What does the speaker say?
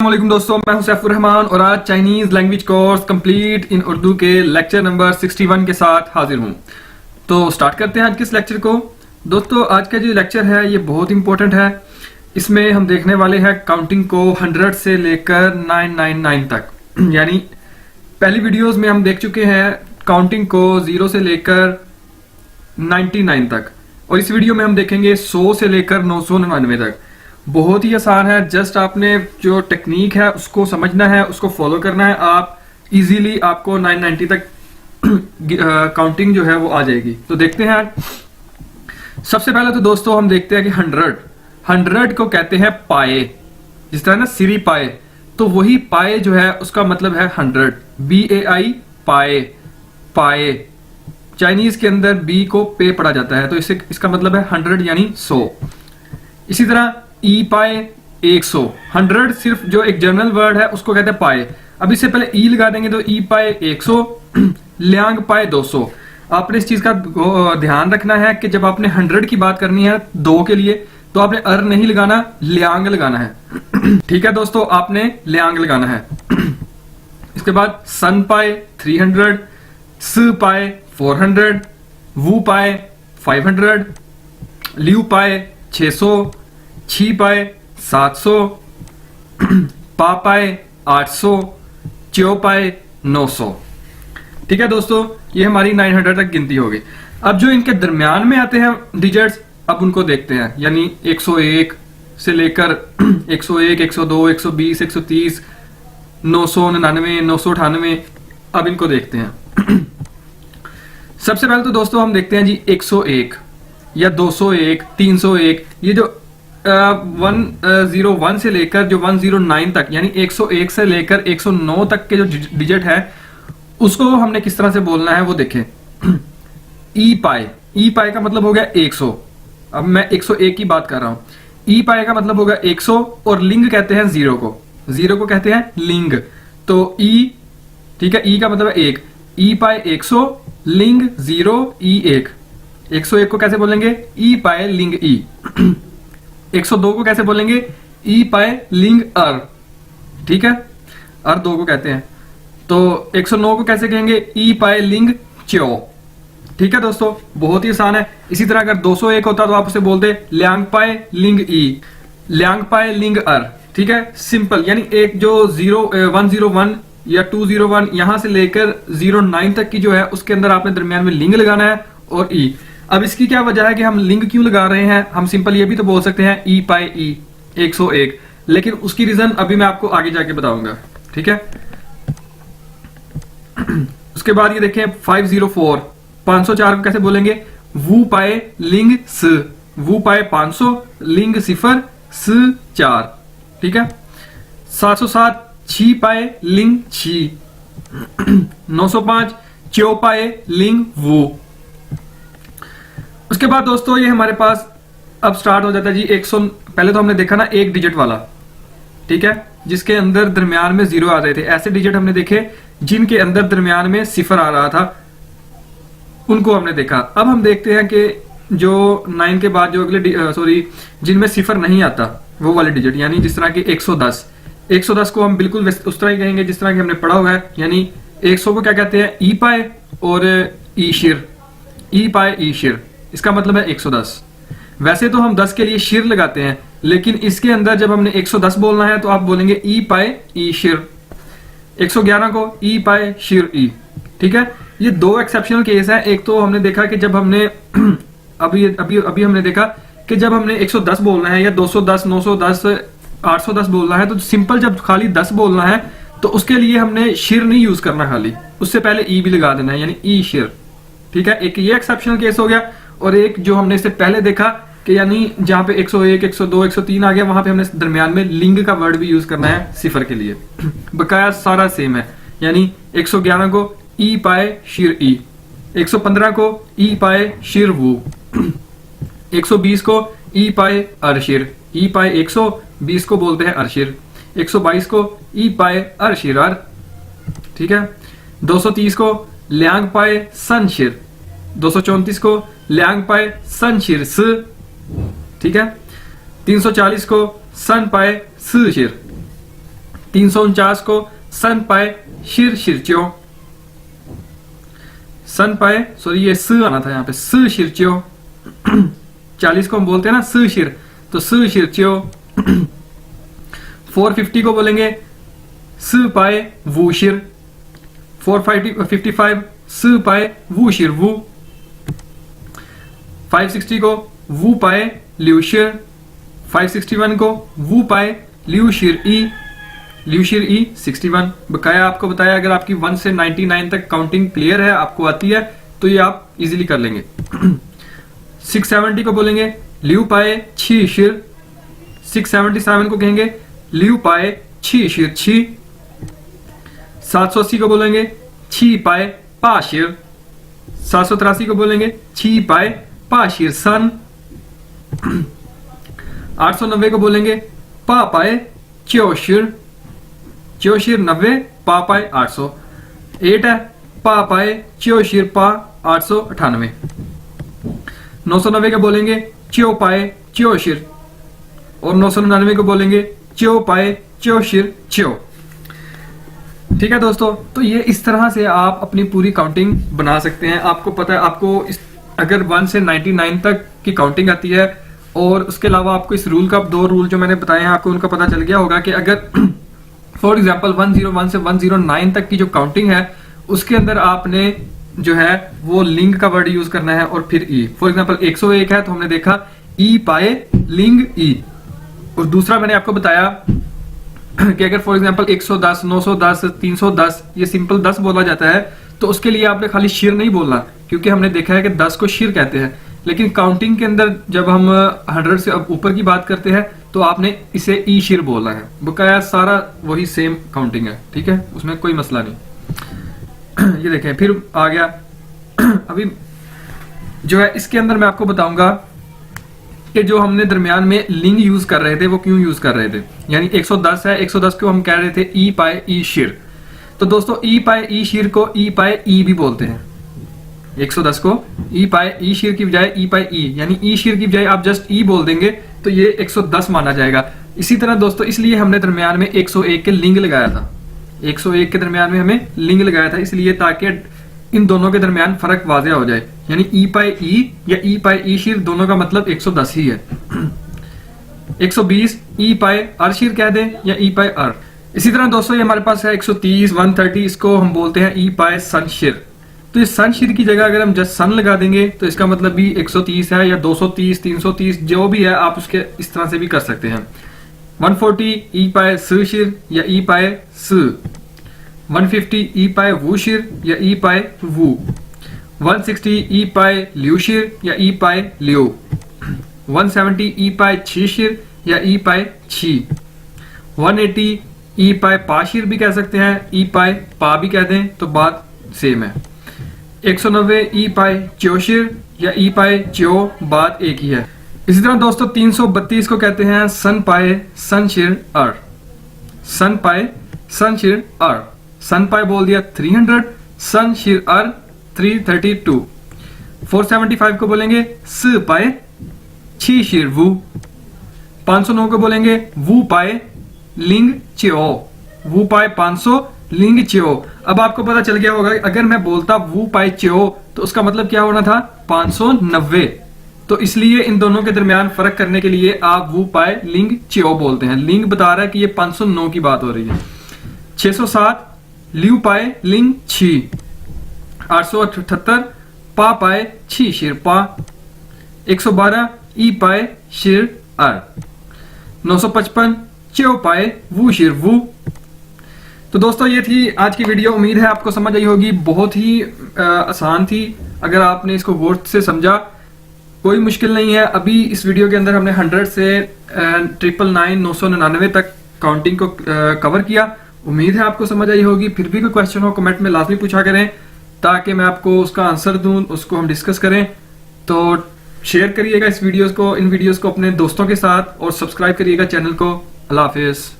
अस्सलामुअलैकुम दोस्तों, मैं हूं सैफुर रहमान और आज Chinese language course complete in Urdu के लेक्चर नंबर 61 के साथ हाजिर हूं। तो स्टार्ट करते हैं आज के इस लेक्चर को। दोस्तों, आज का जो लेक्चर है ये बहुत इंपॉर्टेंट है। इसमें हम देखने वाले हैं काउंटिंग को 100 से लेकर 999 तक। यानी पहली वीडियोस में हम देख चुके हैं काउंटिंग को 0 से लेकर 99 तक, और इस वीडियो में हम देखेंगे 100 से लेकर 999 तक। बहुत ही आसान है, जस्ट आपने जो टेक्निक है उसको समझना है, उसको फॉलो करना है। आप इजीली आपको 990 तक काउंटिंग जो है वो आ जाएगी। तो देखते हैं। सबसे पहले तो दोस्तों हम देखते हैं कि 100 को कहते हैं पाए। जिस तरह ना सिरी पाए, तो वही पाए जो है उसका मतलब है 100। BAI पाए, पाए। चाइनीज के अंदर बी को पे पढ़ा जाता है, तो इसका मतलब है 100 यानी 100। इसी तरह ई पाए 100। 100 सिर्फ जो एक जनरल वर्ड है उसको कहते हैं पाए। अब इससे पहले ई लगा देंगे तो ई पाए 100, ल्यांग पाए 200। आपने इस चीज का ध्यान रखना है कि जब आपने 100 की बात करनी है 2 के लिए, तो आपने नहीं लगाना, ल्यांग लगाना है। ठीक है दोस्तों, आपने ल्यांग लगाना है। इसके बाद सन पाए 300, स पाए 400, वू पाए 500, लिu पाए 600, छी पाए 700, पा पाए 800, च्यो पाए 900। ठीक है दोस्तों, ये हमारी 900 तक गिनती होगी। अब जो इनके दरमियान में आते हैं डिजिट्स, अब उनको देखते हैं। यानी 101 से लेकर 101, 102, 120, 130, 999, 998। अब इनको देखते हैं। सबसे पहले तो दोस्तों हम देखते हैं जी 101 या 201, 301। ये जो 101 से लेकर जो 109 तक, यानी 101 से लेकर 109 तक के जो डिजिट है उसको हमने किस तरह से बोलना है वो देखें। ई पाए का मतलब हो गया 100। अब मैं 101 की बात कर रहा हूं। ई पाए का मतलब होगा 100, और लिंग कहते हैं 0 को। 0 को कहते हैं लिंग। तो ई, ठीक है, ई का मतलब है 1। ई पाए 100, लिंग 0, ई 1। 101 को कैसे बोलेंगे? ई पाए लिंग ई। 102 को कैसे बोलेंगे? ई पाए लिंग अर। ठीक है, अर 2 को कहते हैं। तो 109 को कैसे कहेंगे? ई पाए लिंग च्यो। ठीक है दोस्तों, बहुत ही आसान है। इसी तरह अगर 201 होता तो आप उसे बोलते ल्यांग पाए लिंग ई, ल्यांग पाए लिंग अर। ठीक है, सिंपल। यानी एक जो 101 या 201 यहां से लेकर 09 तक की जो है उसके अंदर आपने दरमियान में लिंग लगाना है और ई। अब इसकी क्या वजह है कि हम लिंग क्यों लगा रहे हैं? हम सिंपल ये भी तो बोल सकते हैं ई पाए ई 101, लेकिन उसकी रीजन अभी मैं आपको आगे जाके बताऊंगा। ठीक है, उसके बाद ये देखें 504, 504 को कैसे बोलेंगे? वू पाए लिंग स, वू पाए 500, लिंग 0, स 4। ठीक है, 707 छी पाए लिंग छी। 905 च्यो पाए लिंग वू। उसके बाद दोस्तों ये हमारे पास अब स्टार्ट हो जाता है जी 100। पहले तो हमने देखा ना एक डिजिट वाला, ठीक है, जिसके अंदर दरमियान में 0 आ रहे थे। ऐसे डिजिट हमने देखे जिनके अंदर दरमियान में 0 आ रहा था, उनको हमने देखा। अब हम देखते हैं कि जो 9 के बाद जो अगले जिनमें 0 नहीं आता वो वाले डिजिट, यानी जिस तरह की 110। 110 को हम बिल्कुल उस तरह ही कहेंगे जिस तरह की हमने पढ़ा हुआ है। यानी 100 को क्या कहते हैं? ई पाए और ई शिर। ई पाए ई शिर, इसका मतलब है 110। वैसे तो हम 10 के लिए शिर लगाते हैं, लेकिन इसके अंदर जब हमने 110 बोलना है तो आप बोलेंगे ई पाए ई शिर। 111 को ई पाए शिर ई। ठीक है, ये 2 एक्सेप्शनल केस है। एक तो हमने देखा कि जब हमने अभी हमने देखा कि जब हमने 110 बोलना है या 210, 910, 810 बोलना है, तो सिंपल जब खाली 10 बोलना है तो उसके लिए हमने शिर नहीं यूज करना, खाली उससे पहले ई भी लगा देना है, यानी ई शिर। ठीक है, एक ये एक्सेप्शनल केस हो गया। और एक जो हमने इससे पहले देखा कि यानी जहां पे 101, 102, 103 आ गया, वहां पे हमने दरमियान में लिंग का वर्ड भी यूज करना है 0 के लिए। बकाया सारा सेम है। यानी 111 को ई पाए शिर ई, 115 को ई पाए शिर वू, 120 को ई पाए अरशिर। ई पाए 120 को बोलते हैं अरशिर। 122 को ई पाए अरशिर अर। ठीक है, 230 को ल्यांग पाए सनशिर। 234 को ल्यांग पाए सनशिर स। ठीक है, 340 को सन पाए स शिर। 349 को सन पाए शिर शिरच्यो, सन पाए सॉरी ये स आना था यहाँ पे, स शिरच्यो। 40 को हम बोलते हैं ना स शिर, तो स शिरच्यो। 450 को बोलेंगे स पाए वू शिर, 455 स पाए वू शिर वू। 560 को वू पाए लिउ शिर, 561 को वू पाए लिउ शिर ई, लिउ शिर ई 61। बकाया आपको बताया अगर आपकी 1 से 99 तक काउंटिंग क्लियर है, आपको आती है, तो ये आप इजीली कर लेंगे। 670 को बोलेंगे लिउ पाए छी शिर, 677 को कहेंगे लिउ पाए छी शिर छी। 780 को बोलेंगे छी पाए पा शिर, 783 को बोलेंगे छी पाए पा शिर सन। 890 को बोलेंगे पा पाए च्यो शिर, च्यो शिर 90, पा पाए 800। 8 है पा पाए च्यो शिर पा 898। 990 को बोलेंगे च्यो पाए च्यो शिर, और 999 को बोलेंगे च्यो पाए च्यो शिर च्यो। ठीक है दोस्तों, तो ये इस तरह से आप अपनी पूरी काउंटिंग बना सकते हैं। आपको पता है, आपको अगर 1 से 99 तक की काउंटिंग आती है, और उसके अलावा आपको इस रूल का 2 रूल जो मैंने बताए हैं आपको उनका पता चल गया होगा कि अगर फॉर एग्जांपल 101 से 109 तक की जो काउंटिंग है उसके अंदर आपने जो है वो लिंग का वर्ड यूज करना है और फिर ई। फॉर एग्जांपल 101 है तो हमने देखा ई पाए लिंग ई, और दूसरा मैंने आपको बताया कि अगर फॉर एग्जांपल 110, 910, 310 ये सिंपल 10 बोला जाता है, तो उसके लिए आपने खाली शिर नहीं बोलना, क्योंकि हमने देखा है कि 10 को शिर कहते हैं। लेकिन काउंटिंग के अंदर जब हम 100 से अब ऊपर की बात करते हैं तो आपने इसे ई शिर बोलना है। बकाया सारा वही सेम काउंटिंग है, ठीक है, उसमें कोई मसला नहीं। ये देखें फिर आ गया। अभी जो है इसके अंदर मैं आपको बताऊंगा कि जो हमने दरमियान में लिंग यूज कर रहे थे वो क्यों यूज कर रहे थे। यानी 110 है, 110 को हम कह रहे थे ई पाए ई शिर। तो दोस्तों ई पाए ई शिर को ई पाए ई भी बोलते हैं। 110 को ई पाए ई शिर की बजाय ई पाए ई, यानी ई शिर की बजाय आप जस्ट ई बोल देंगे तो ये 110 माना जाएगा। इसी तरह दोस्तों इसलिए हमने दरमियान में 101 के लिंग लगाया था, 101 के दरमियान में हमें लिंग लगाया था, इसलिए ताकि इन दोनों के दरमियान फर्क वाज़ेह हो जाए। यानी ई पाए ई या ई पाए ई शिर दोनों का मतलब 110 ही है। 120 ई पाए अर शिर कह दें या ई पाए अर। इसी तरह दोस्तों ये हमारे पास है 130, 130, इसको हम बोलते हैं ई पाए सन शिर। तो इस सन शिर की जगह अगर हम जस्ट सन लगा देंगे तो इसका मतलब भी 130 है या 230, 330 जो भी है आप उसके इस तरह से भी कर सकते हैं। 140 ई पाए स शिर या ई पाए स। 150 ई पाए वू शिर या ई पाए वू। 160 ई पाए लिउ शिर या ई पाए लिउ। 170 ई पाए छी शिर या ई पाए छी। 180 ई पाए पा शिर भी कह सकते हैं, ई पाए पा भी कह दें तो बात सेम है। 190 ई पाए च्यो शिर या ई पाए च्यो, बात एक ही है। इसी तरह दोस्तों 332 को कहते हैं सन पाए सन शिर अर। सन पाए सन शिर अर, सन पाए बोल दिया 300, सन शिर अर 332। 475 को बोलेंगे स पाए छी शिर वू। 509 को बोलेंगे वू पाए लिंग च्यो, वू पाए 500 लिंग च्यो। अब आपको पता चल गया होगा अगर मैं बोलता वू पाए च्यो तो उसका मतलब क्या होना था 590। तो इसलिए इन दोनों के दरमियान फर्क करने के लिए आप वू पाए लिंग च्यो बोलते हैं। लिंग बता रहा है कि ये 509 की बात हो रही है। 607 लिउ पाए लिंग छी। 878 पा पाए छी शिर पा। 112 ई पाए शिर अर। 955 च्यो पाए वू शिर वू। तो दोस्तों ये थी आज की वीडियो, उम्मीद है आपको समझ आई होगी। बहुत ही आसान थी, अगर आपने इसको गौर से समझा कोई मुश्किल नहीं है। अभी इस वीडियो के अंदर हमने 100 से 999 999 तक काउंटिंग को कवर किया। उम्मीद है आपको समझ आई होगी। फिर भी कोई क्वेश्चन हो कमेंट में लाजमी पूछा करें ताकि मैं आपको उसका आंसर दूं, उसको हम डिस्कस करें। तो शेयर करिएगा इन वीडियोस को अपने दोस्तों के साथ और सब्सक्राइब करिएगा चैनल को। अल्लाह हाफिज।